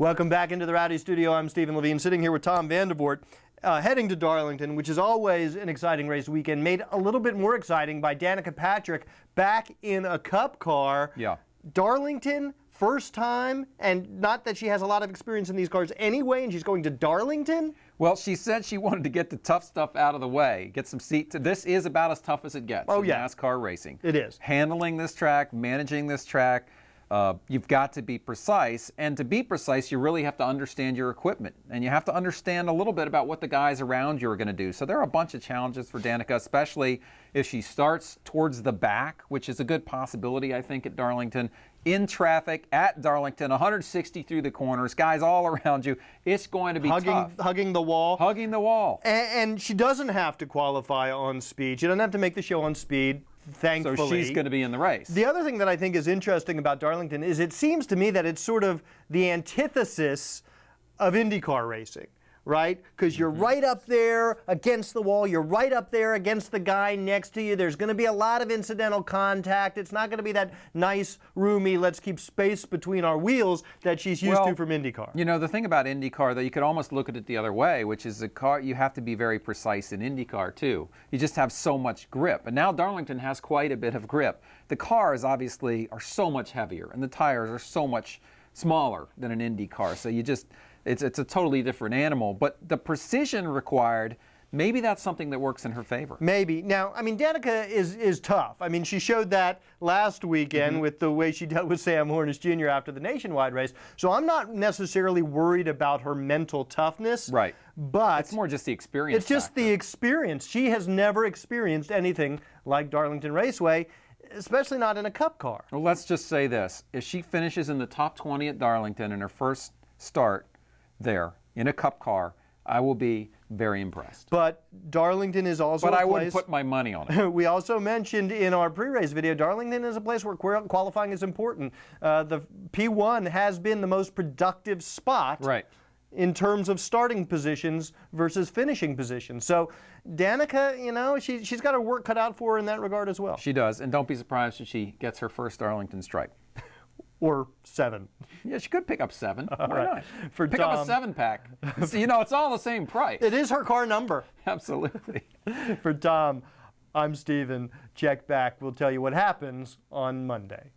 Welcome back into the Rowdy Studio. I'm Stephen Levine, sitting here with Tom Vandervoort, heading to Darlington, which is always an exciting race weekend, made a little bit more exciting by Danica Patrick back in a Cup car. Yeah. Darlington, first time, and not that she has a lot of experience in these cars anyway, and she's going to Darlington? Well, she said she wanted to get the tough stuff out of the way, get some seat. This is about as tough as it gets in NASCAR racing. It is. Handling this track, managing this track, you've got to be precise. And to be precise, you really have to understand your equipment. And you have to understand a little bit about what the guys around you are going to do. So there are a bunch of challenges for Danica, especially if she starts towards the back, which is a good possibility, I think, at Darlington. In traffic at Darlington, 160 through the corners, guys all around you. It's going to be tough. Hugging the wall. Hugging the wall. And she doesn't have to qualify on speed. She doesn't have to make the show on speed, thankfully. So she's going to be in the race. The other thing that I think is interesting about Darlington is it seems to me that it's sort of the antithesis of IndyCar racing. Right? Because you're right up there against the wall. You're right up there against the guy next to you. There's going to be a lot of incidental contact. It's not going to be that nice, roomy, let's keep space between our wheels that she's used to from IndyCar. You know, the thing about IndyCar, though, you could almost look at it the other way, which is a car, you have to be very precise in IndyCar, too. You just have so much grip. And now Darlington has quite a bit of grip. The cars, obviously, are so much heavier, and the tires are so much smaller than an Indy car. So you just... It's a totally different animal, but the precision required, maybe that's something that works in her favor. Maybe. Now, I mean, Danica is tough. I mean, she showed that last weekend with the way she dealt with Sam Hornish Jr. after the Nationwide race. So I'm not necessarily worried about her mental toughness. Right. But it's more just the experience. It's just the experience. She has never experienced anything like Darlington Raceway, especially not in a Cup car. Well, let's just say this. If she finishes in the top 20 at Darlington in her first start, there in a Cup car, I will be very impressed. But Darlington is also a place... But I wouldn't put my money on it. We also mentioned in our pre-race video, Darlington is a place where qualifying is important. The P1 has been the most productive spot in terms of starting positions versus finishing positions. So Danica, you know, she's got her work cut out for her in that regard as well. She does, and don't be surprised if she gets her first Darlington stripe. Or 7. Yeah, she could pick up 7. Why not? Pick Tom, up a 7-pack. You know, it's all the same price. It is her car number. Absolutely. For Tom, I'm Stephen. Check back. We'll tell you what happens on Monday.